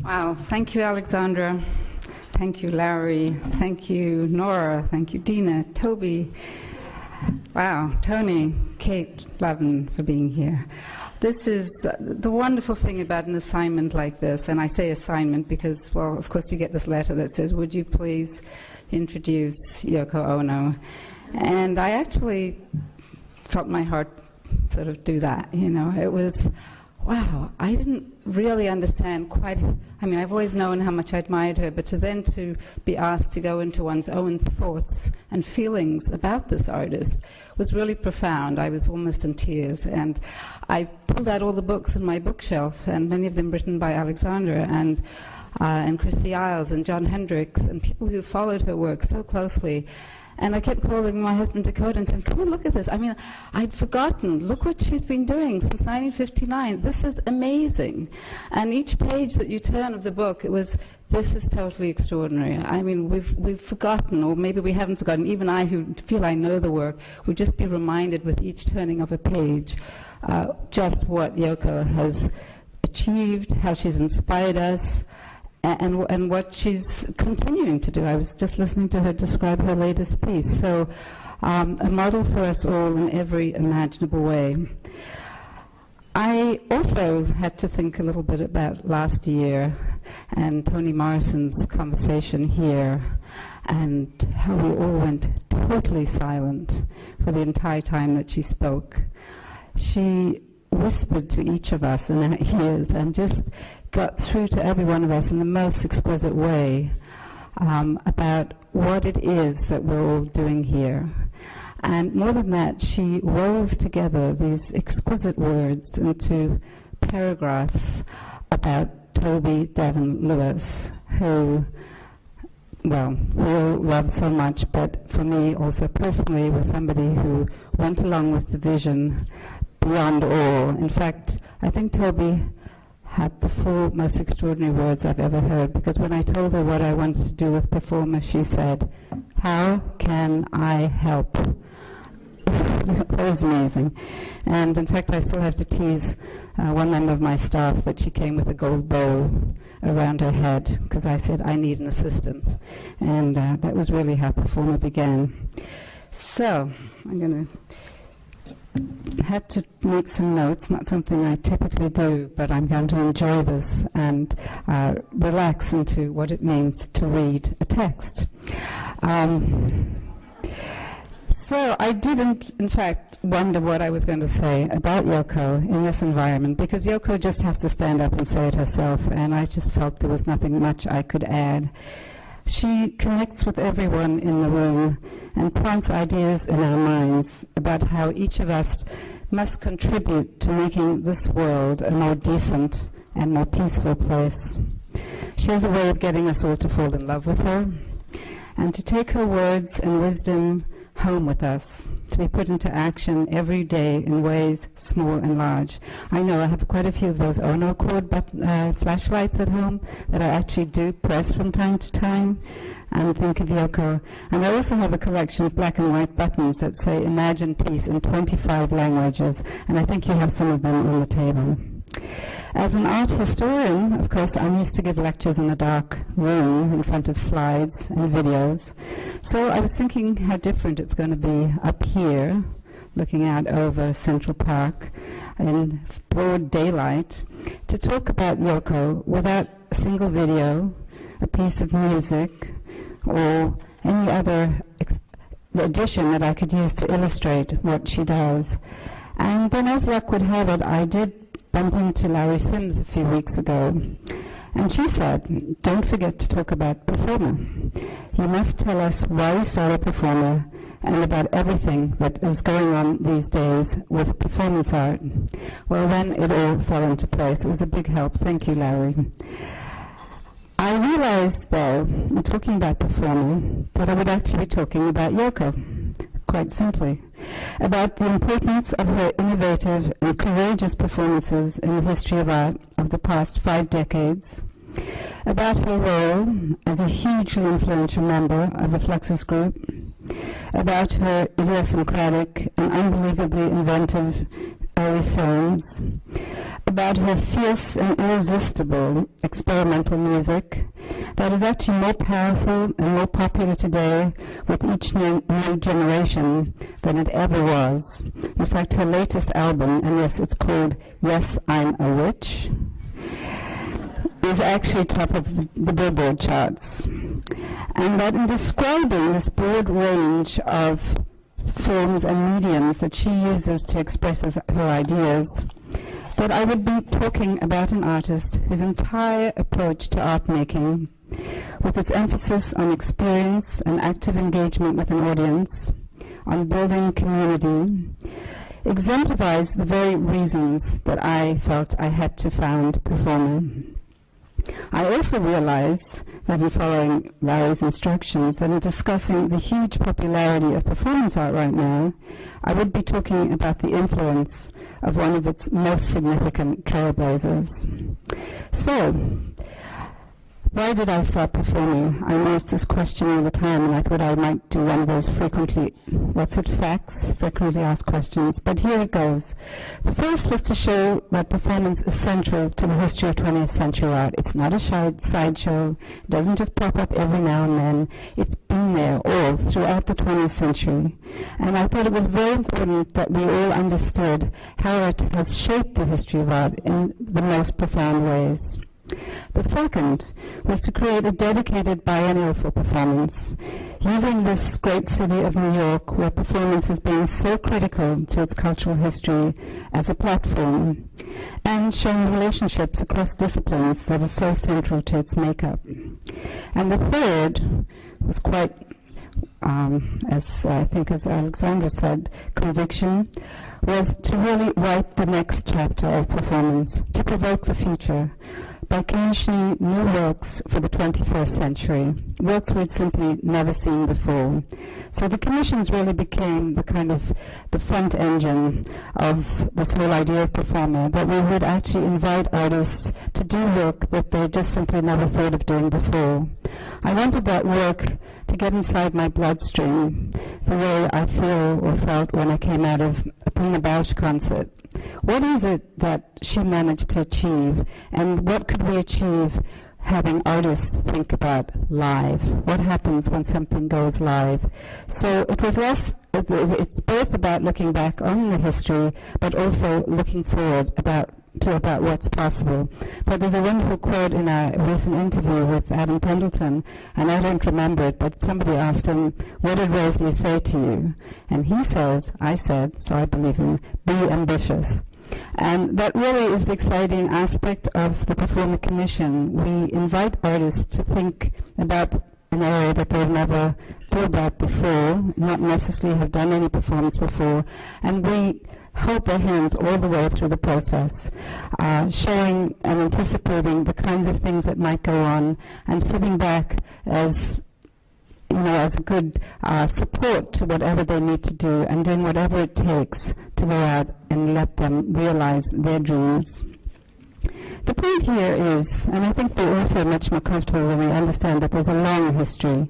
Wow, thank you, Alexandra. Thank you, Larry. Thank you, Nora. Thank you, Dina, Toby. Wow, Tony, Kate, Lavin for being here. This is the wonderful thing about an assignment like this, and I say assignment because, well, of course you get this letter that says, would you please introduce Yoko Ono? And I actually felt my heart sort of do that, you know. It was, wow, I didn't really understand quite, I mean, I've always known how much I admired her, but to be asked to go into one's own thoughts and feelings about this artist was really profound. I was almost in tears, and I pulled out all the books in my bookshelf, and many of them written by Alexandra, and Christy Isles, and John Hendricks, and people who followed her work so closely. And I kept calling my husband Dakota and saying, come and look at this. I mean, I'd forgotten. Look what she's been doing since 1959. This is amazing. And each page that you turn of the book, it was, this is totally extraordinary. I mean, we've forgotten, or maybe we haven't forgotten. Even I, who feel I know the work, would just be reminded with each turning of a page just what Yoko has achieved, how she's inspired us, and what she's continuing to do. I was just listening to her describe her latest piece. So a model for us all in every imaginable way. I also had to think a little bit about last year and Toni Morrison's conversation here, and how we all went totally silent for the entire time that she spoke. She whispered to each of us in our ears and just got through to every one of us in the most exquisite way about what it is that we're all doing here. And more than that, she wove together these exquisite words into paragraphs about Toby Devon Lewis, who, well, we all love so much, but for me also personally was somebody who went along with the vision beyond all. In fact, I think Toby had the four most extraordinary words I've ever heard, because when I told her what I wanted to do with Performer, she said, how can I help? That was amazing. And in fact, I still have to tease one member of my staff that she came with a gold bow around her head, because I said, I need an assistant. And that was really how Performer began. So, I'm going to had to make some notes, not something I typically do, but I'm going to enjoy this and relax into what it means to read a text. So I didn't, in fact, wonder what I was going to say about Yoko in this environment, because Yoko just has to stand up and say it herself, and I just felt there was nothing much I could add. She connects with everyone in the room and plants ideas in our minds about how each of us must contribute to making this world a more decent and more peaceful place. She has a way of getting us all to fall in love with her and to take her words and wisdom home with us, to be put into action every day in ways small and large. I know I have quite a few of those Ono cord flashlights at home that I actually do press from time to time and think of Yoko. And I also have a collection of black and white buttons that say Imagine Peace in 25 languages, and I think you have some of them on the table. As an art historian, of course, I'm used to give lectures in a dark room in front of slides and videos. So I was thinking how different it's going to be up here, looking out over Central Park in broad daylight, to talk about Yoko without a single video, a piece of music, or any other addition that I could use to illustrate what she does. And then, as luck would have it, I did bump into Larry Sims a few weeks ago, and she said, don't forget to talk about Performer. You must tell us why you started Performer and about everything that is going on these days with performance art. Well, then it all fell into place. It was a big help. Thank you, Larry. I realized, though, in talking about Performer, that I would actually be talking about Yoko, quite simply, about the importance of her innovative and courageous performances in the history of art of the past 5 decades, about her role as a hugely influential member of the Fluxus Group, about her idiosyncratic and unbelievably inventive early films, about her fierce and irresistible experimental music that is actually more powerful and more popular today with each new generation than it ever was. In fact, her latest album, and yes, it's called Yes, I'm a Witch, is actually top of the Billboard charts. And that in describing this broad range of forms and mediums that she uses to express her ideas, that I would be talking about an artist whose entire approach to art making, with its emphasis on experience and active engagement with an audience, on building community, exemplifies the very reasons that I felt I had to found Performer. I also realized that in following Larry's instructions, that in discussing the huge popularity of performance art right now, I would be talking about the influence of one of its most significant trailblazers. So, why did I start performing? I'm asked this question all the time, and I thought I might do one of those frequently asked questions, but here it goes. The first was to show that performance is central to the history of 20th century art. It's not a sideshow. It doesn't just pop up every now and then. It's been there all throughout the 20th century. And I thought it was very important that we all understood how it has shaped the history of art in the most profound ways. The second was to create a dedicated biennial for performance, using this great city of New York, where performance has been so critical to its cultural history, as a platform, and showing relationships across disciplines that is so central to its makeup. And the third was quite, as Alexandra said, conviction, was to really write the next chapter of performance, to provoke the future, by commissioning new works for the 21st century, works we'd simply never seen before. So the commissions really became the kind of the front engine of this whole idea of Performer, that we would actually invite artists to do work that they just simply never thought of doing before. I wanted that work to get inside my bloodstream, the way I feel or felt when I came out of a Pina Bausch concert. What is it that she managed to achieve, and what could we achieve having artists think about live? What happens when something goes live? So it was it's both about looking back on the history, but also looking forward about what's possible. But there's a wonderful quote in a recent interview with Adam Pendleton, and I don't remember it, but somebody asked him, what did RoseLee say to you? And he says, I said, so I believe him, be ambitious. And that really is the exciting aspect of the Performer Commission. We invite artists to think about an area that they've never thought about before, not necessarily have done any performance before, and we hold their hands all the way through the process, showing and anticipating the kinds of things that might go on, and sitting back as a good support to whatever they need to do, and doing whatever it takes to go out and let them realize their dreams. The point here is, and I think we all feel much more comfortable when we understand that there's a long history,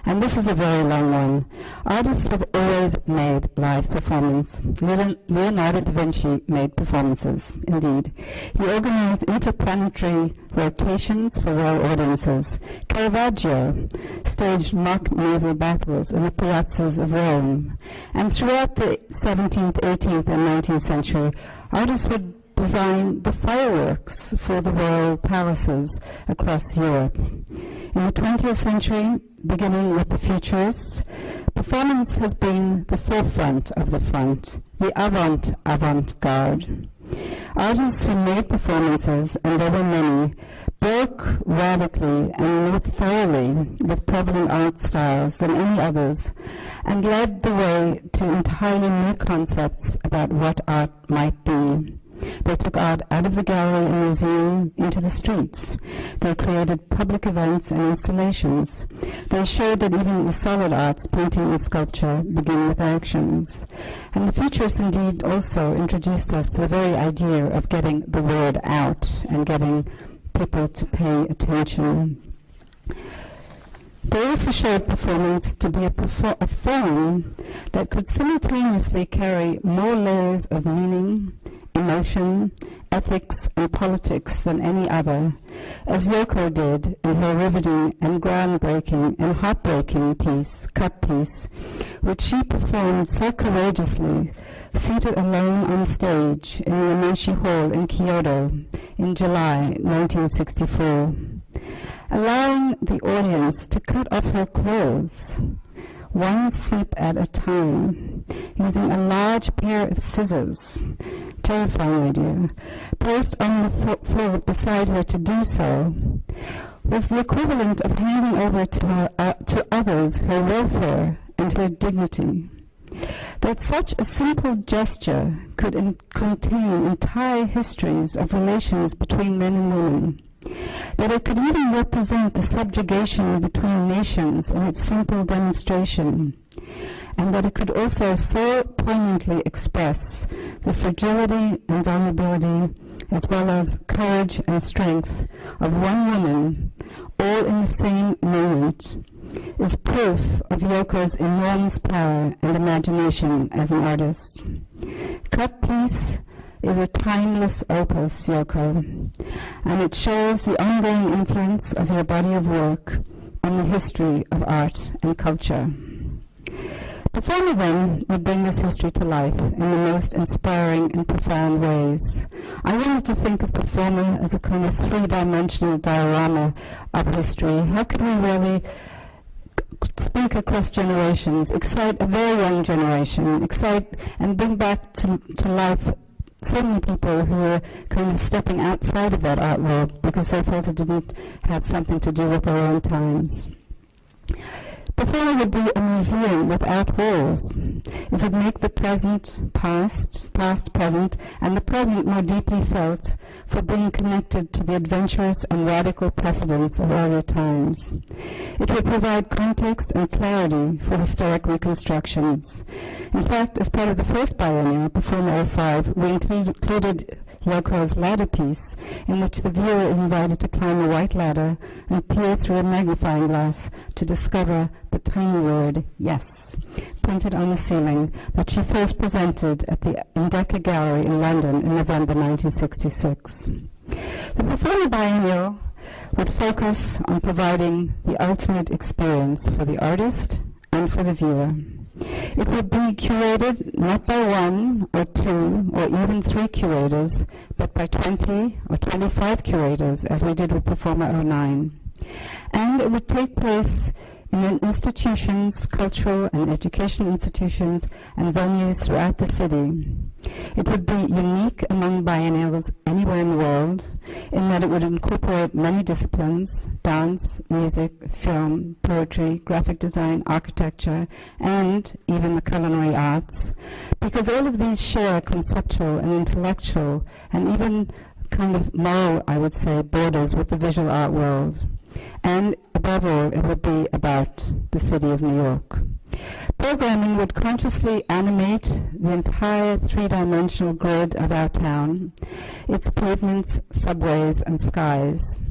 and this is a very long one. Artists have always made live performance. Leonardo da Vinci made performances, indeed. He organized interplanetary rotations for royal audiences. Caravaggio staged mock naval battles in the piazzas of Rome. And throughout the 17th, 18th, and 19th century, artists would design the fireworks for the royal palaces across Europe. In the 20th century, beginning with the Futurists, performance has been the forefront of the front, the avant-garde. Artists who made performances, and there were many, broke radically and more thoroughly with prevalent art styles than any others, and led the way to entirely new concepts about what art might be. They took art out of the gallery and museum into the streets. They created public events and installations. They showed that even the solid arts, painting and sculpture, begin with actions. And the Futurists indeed also introduced us to the very idea of getting the word out and getting people to pay attention. They also showed performance to be a form that could simultaneously carry more layers of meaning, emotion, ethics, and politics than any other, as Yoko did in her riveting and groundbreaking and heartbreaking piece, Cut Piece, which she performed so courageously, seated alone on stage in the Menshi Hall in Kyoto in July 1964, allowing the audience to cut off her clothes, one slip at a time, using a large pair of scissors, terrifying idea, placed on the floor beside her to do so, was the equivalent of handing over to others her welfare and her dignity. That such a simple gesture could contain entire histories of relations between men and women, that it could even represent the subjugation between nations in its simple demonstration, and that it could also so poignantly express the fragility and vulnerability, as well as courage and strength of one woman, all in the same moment, is proof of Yoko's enormous power and imagination as an artist. Cut Piece is a timeless opus, Yoko, and it shows the ongoing influence of your body of work on the history of art and culture. Performer then would bring this history to life in the most inspiring and profound ways. I wanted to think of performer as a kind of three-dimensional diorama of history. How could we really speak across generations, excite a very young generation, excite and bring back to life so many people who were kind of stepping outside of that art world because they felt it didn't have something to do with their own times. Performer would be a museum without walls. It would make the present past, past present, and the present more deeply felt for being connected to the adventurous and radical precedents of earlier times. It would provide context and clarity for historic reconstructions. In fact, as part of the first biennial, Performer 05, we included Yoko's ladder piece, in which the viewer is invited to climb a white ladder and peer through a magnifying glass to discover the tiny word yes, printed on the ceiling, that she first presented at the Indecca Gallery in London in November 1966. The Performer Biennial would focus on providing the ultimate experience for the artist and for the viewer. It would be curated not by one or two or even three curators, but by 20 or 25 curators, as we did with Performer 09. And it would take place in institutions, cultural and educational institutions, and venues throughout the city. It would be unique among biennials anywhere in the world, in that it would incorporate many disciplines: dance, music, film, poetry, graphic design, architecture, and even the culinary arts, because all of these share conceptual and intellectual and even kind of moral, I would say, borders with the visual art world. And above all, it would be about the city of New York. Programming would consciously animate the entire three-dimensional grid of our town, its pavements, subways, and skies.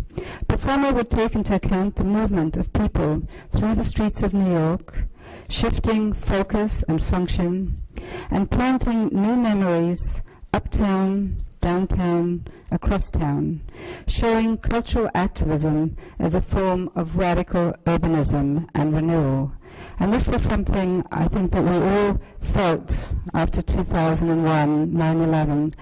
Performer would take into account the movement of people through the streets of New York, shifting focus and function, and planting new memories uptown, downtown, across town, showing cultural activism as a form of radical urbanism and renewal. And this was something I think that we all felt after 2001, 9/11,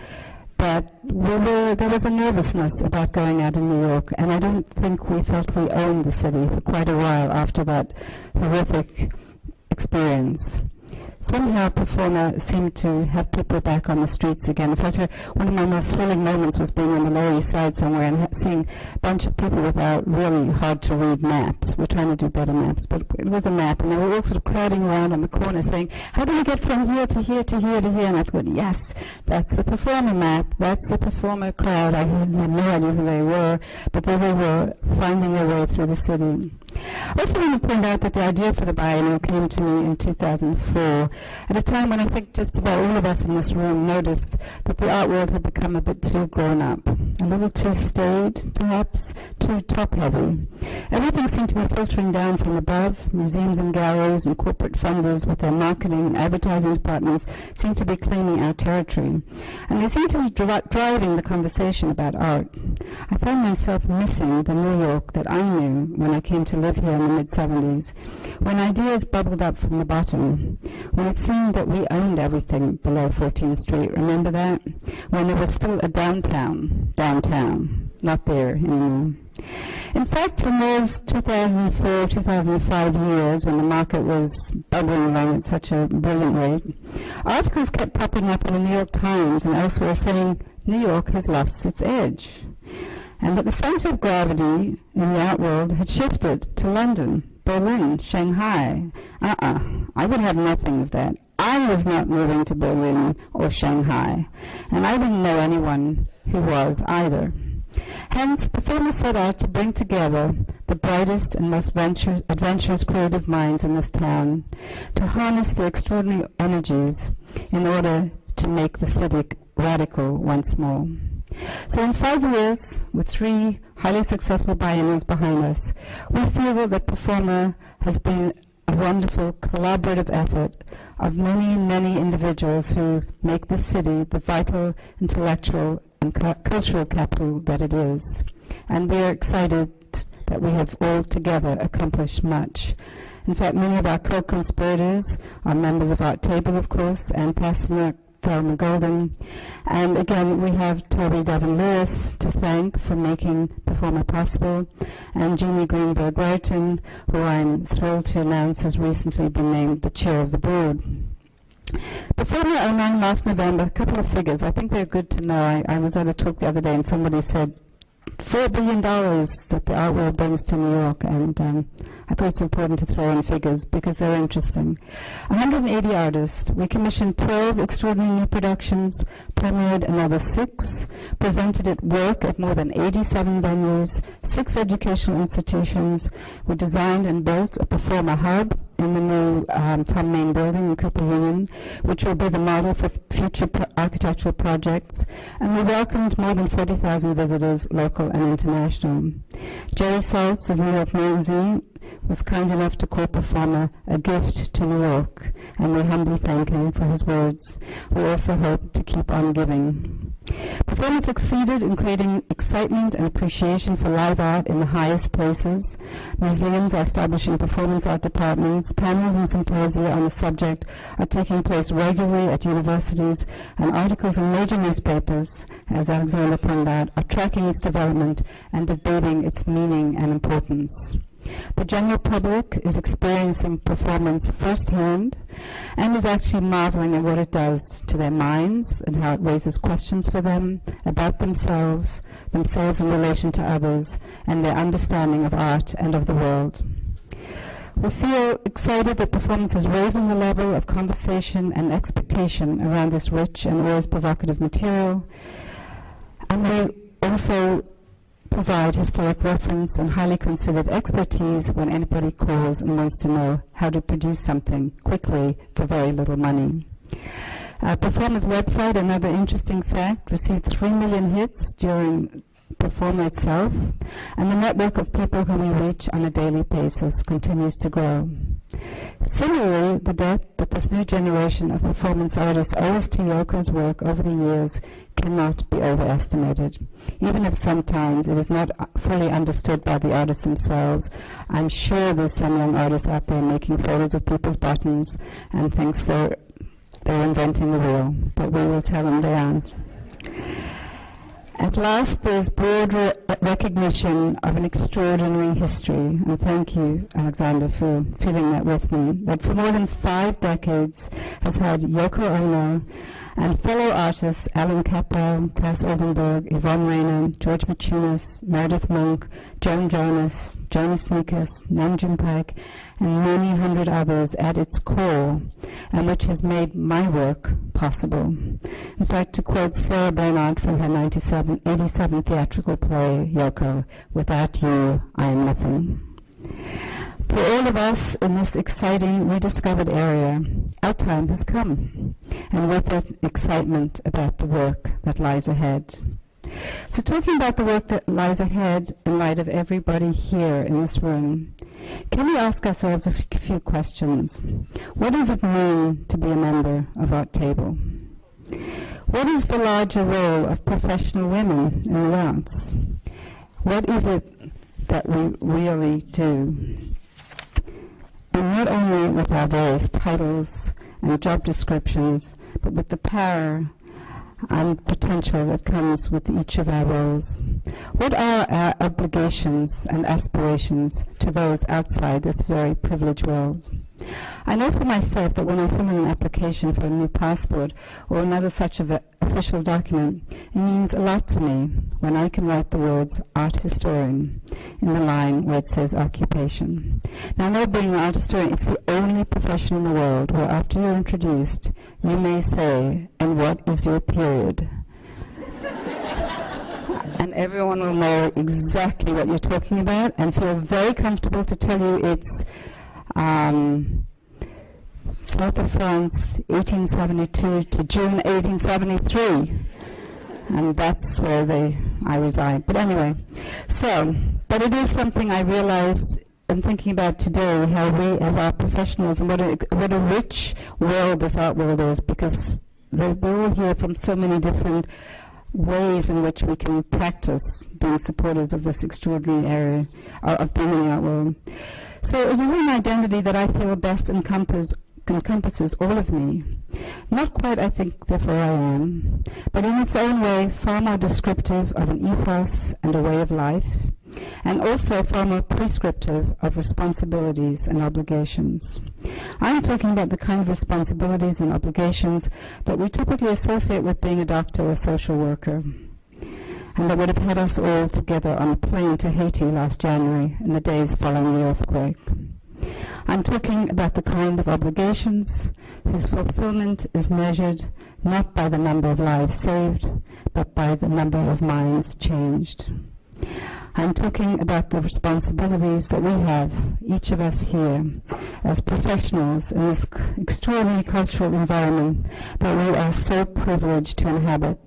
but there was a nervousness about going out in New York, and I don't think we felt we owned the city for quite a while after that horrific experience. Somehow Performer seemed to have people back on the streets again. In fact, one of my most thrilling moments was being on the Lower East Side somewhere and seeing a bunch of people without really hard-to-read maps. We're trying to do better maps, but it was a map, and they were all sort of crowding around on the corner saying, how do we get from here to here to here to here? And I thought, yes, that's the Performer map. That's the Performer crowd. I had no idea who they were, but there they were, finding their way through the city. I also want to point out that the idea for the biennial came to me in 2004, at a time when I think just about all of us in this room noticed that the art world had become a bit too grown up, a little too staid, perhaps, too top-heavy. Everything seemed to be filtering down from above. Museums and galleries and corporate funders with their marketing and advertising departments seemed to be claiming our territory. And they seemed to be driving the conversation about art. I found myself missing the New York that I knew when I came to live here in the mid-70s, when ideas bubbled up from the bottom, when it seemed that we owned everything below 14th Street. Remember that? When there was still a downtown, not there anymore. In fact, in those 2004, 2005 years, when the market was bubbling along at such a brilliant rate, articles kept popping up in the New York Times and elsewhere saying New York has lost its edge, and that the center of gravity in the art world had shifted to London, Berlin, Shanghai. I would have nothing of that. I was not moving to Berlin or Shanghai, and I didn't know anyone who was either. Hence, performers set out to bring together the brightest and most adventurous creative minds in this town, to harness their extraordinary energies in order to make the city radical once more. So in 5 years, with 3 highly successful biennials behind us, we feel that Performer has been a wonderful collaborative effort of many, many individuals who make this city the vital intellectual and cultural capital that it is. And we are excited that we have all together accomplished much. In fact, many of our co-conspirators are members of ArtTable, of course, and Pastor Thelma Golden. And again, we have Toby Devon Lewis to thank for making Performer possible, and Jeannie Greenberg Raritan, who I'm thrilled to announce has recently been named the chair of the board. Performer 09 last November, a couple of figures. I think they're good to know. I was at a talk the other day and somebody said $4 billion that the art world brings to New York, and I thought it's important to throw in figures because they're interesting. 180 artists. We commissioned 12 extraordinary new productions, premiered another 6, presented at work at more than 87 venues, 6 educational institutions. We designed and built a performer hub in the new Tom Main building in Cooper Union, which will be the model for future architectural projects. And we welcomed more than 40,000 visitors, local and international. Jerry Saltz of New York Magazine was kind enough to call Performer a gift to New York, and we humbly thank him for his words. We also hope to keep on giving. Performer succeeded in creating excitement and appreciation for live art in the highest places. Museums are establishing performance art departments. Panels and symposia on the subject are taking place regularly at universities, and articles in major newspapers, as Alexander pointed out, are tracking its development and debating its meaning and importance. The general public is experiencing performance firsthand and is actually marveling at what it does to their minds and how it raises questions for them about themselves in relation to others, and their understanding of art and of the world. We feel excited that performance is raising the level of conversation and expectation around this rich and always provocative material, and we also provide historic reference and highly considered expertise when anybody calls and wants to know how to produce something quickly for very little money. Performer's website, another interesting fact, received 3 million hits during Performer itself, and the network of people whom we reach on a daily basis continues to grow. Similarly, the debt that this new generation of performance artists owes to Yoko's work over the years cannot be overestimated. Even if sometimes it is not fully understood by the artists themselves, I'm sure there's some young artists out there making photos of people's buttons and thinks they're inventing the wheel, but we will tell them they aren't. At last, there's broad recognition of an extraordinary history, and thank you, Alexander, for feeling that with me, that for more than 5 decades has had Yoko Ono and fellow artists Alan Kapow, Klaas Oldenburg, Yvonne Rainer, George Machunas, Meredith Monk, Joan Jonas, Joni Smeekers, Nam June Paik, and many hundred others at its core, and which has made my work possible. In fact, to quote Sarah Bernhardt from her 87 theatrical play, Yoko, "Without you, I am nothing." For all of us in this exciting, rediscovered area, our time has come, and with it, excitement about the work that lies ahead. So talking about the work that lies ahead in light of everybody here in this room, can we ask ourselves a few questions? What does it mean to be a member of ArtTable? What is the larger role of professional women in the arts? What is it that we really do? And not only with our various titles and job descriptions, but with the power and potential that comes with each of our roles. What are our obligations and aspirations to those outside this very privileged world? I know for myself that when I fill in an application for a new passport or another such official document, it means a lot to me when I can write the words art historian in the line where it says occupation. Now, I know being an art historian, it's the only profession in the world where after you're introduced, you may say, "And what is your period?" And everyone will know exactly what you're talking about and feel very comfortable to tell you it's South of France, 1872 to June 1873. And that's where I reside. But anyway, but it is something I realized in thinking about today, how we as art professionals, and what a rich world this art world is, because we're all here from so many different ways in which we can practice being supporters of this extraordinary area of being in the art world. So it is an identity that I feel best encompasses all of me. Not quite, I think, therefore I am, but in its own way far more descriptive of an ethos and a way of life, and also far more prescriptive of responsibilities and obligations. I'm talking about the kind of responsibilities and obligations that we typically associate with being a doctor or a social worker, and that would have had us all together on a plane to Haiti last January in the days following the earthquake. I'm talking about the kind of obligations whose fulfillment is measured not by the number of lives saved, but by the number of minds changed. I'm talking about the responsibilities that we have, each of us here, as professionals in this extraordinary cultural environment that we are so privileged to inhabit,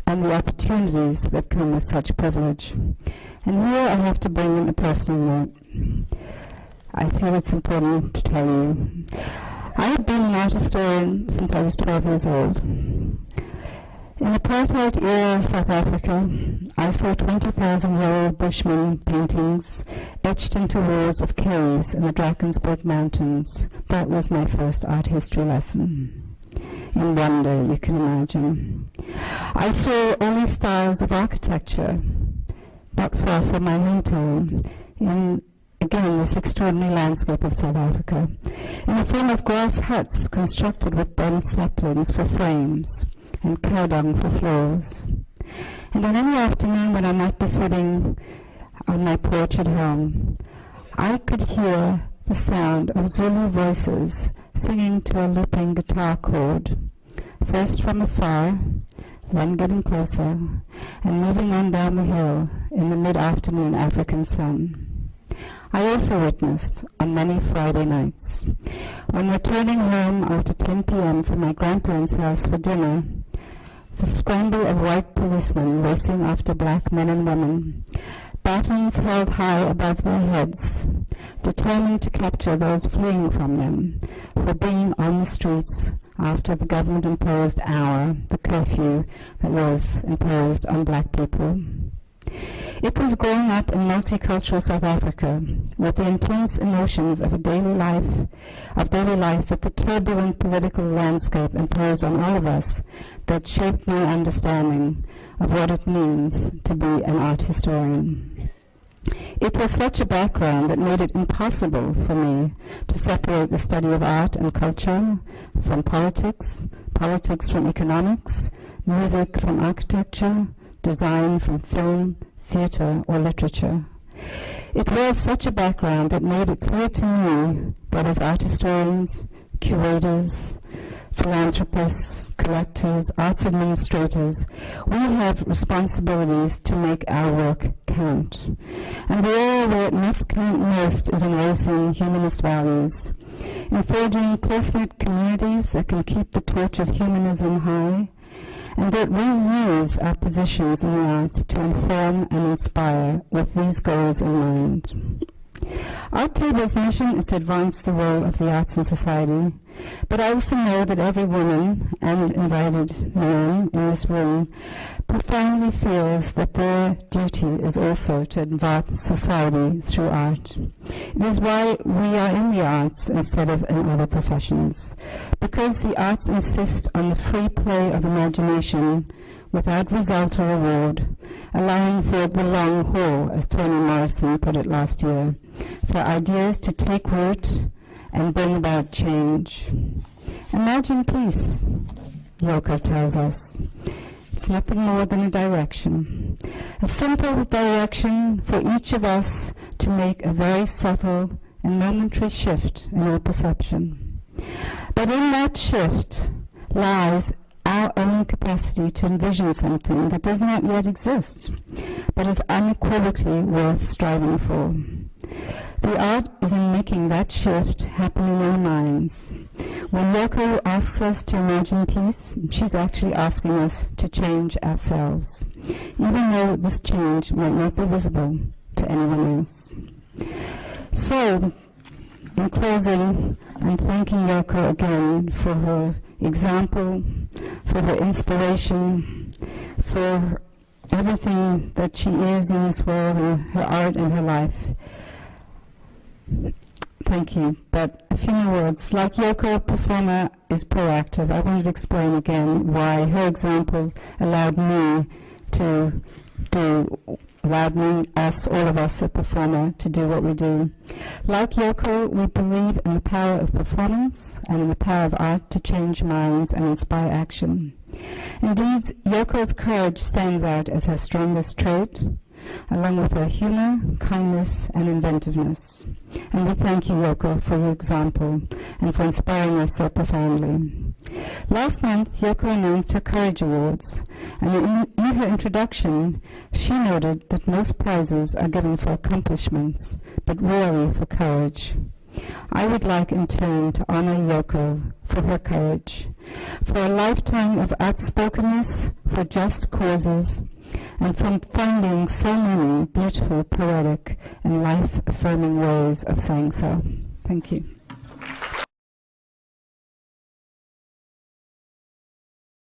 and the opportunities that come with such privilege. And here I have to bring in a personal note. I feel it's important to tell you. I have been an art historian since I was 12 years old. In apartheid era South Africa, I saw 20,000-year-old Bushman paintings etched into walls of caves in the Drakensberg Mountains. That was my first art history lesson. In wonder, you can imagine. I saw all these styles of architecture, not far from my hometown, in, again, this extraordinary landscape of South Africa, in the form of grass huts constructed with bent saplings for frames and cow dung for floors. And on any afternoon when I might be sitting on my porch at home, I could hear the sound of Zulu voices singing to a looping guitar chord, first from afar, then getting closer, and moving on down the hill in the mid-afternoon African sun. I also witnessed, on many Friday nights, when returning home after 10 p.m. from my grandparents' house for dinner, the scramble of white policemen racing after black men and women, batons held high above their heads, determined to capture those fleeing from them for being on the streets after the government-imposed hour, the curfew that was imposed on black people. It was growing up in multicultural South Africa with the intense emotions of daily life that the turbulent political landscape imposed on all of us that shaped my understanding of what it means to be an art historian. It was such a background that made it impossible for me to separate the study of art and culture from politics, politics from economics, music from architecture, design from film, theater, or literature. It was such a background that made it clear to me that as art historians, curators, philanthropists, collectors, arts administrators, we have responsibilities to make our work count. And the area where it must count most is in raising humanist values, in forging close-knit communities that can keep the torch of humanism high, and that we use our positions in the arts to inform and inspire with these goals in mind. ArtTable's mission is to advance the role of the arts in society, but I also know that every woman and invited man in this room profoundly feels that their duty is also to advance society through art. It is why we are in the arts instead of in other professions, because the arts insist on the free play of imagination without result or reward, allowing for the long haul, as Toni Morrison put it last year, for ideas to take root and bring about change. Imagine peace, Yoko tells us. It's nothing more than a direction. A simple direction for each of us to make a very subtle and momentary shift in our perception. But in that shift lies our own capacity to envision something that does not yet exist, but is unequivocally worth striving for. The art is in making that shift happen in our minds. When Yoko asks us to imagine peace, she's actually asking us to change ourselves, even though this change might not be visible to anyone else. So, in closing, I'm thanking Yoko again for her example, for her inspiration, for everything that she is in this world, and her art and her life. Thank you. But a few more words. Like Yoko, a performer is proactive. I wanted to explain again why her example allowed us, all of us, a performer, to do what we do. Like Yoko, we believe in the power of performance and in the power of art to change minds and inspire action. Indeed, Yoko's courage stands out as her strongest trait, along with her humor, kindness, and inventiveness. And we thank you, Yoko, for your example and for inspiring us so profoundly. Last month, Yoko announced her Courage Awards, and in her introduction, she noted that most prizes are given for accomplishments, but rarely for courage. I would like, in turn, to honor Yoko for her courage, for a lifetime of outspokenness for just causes, and from finding so many beautiful, poetic, and life-affirming ways of saying so. Thank you.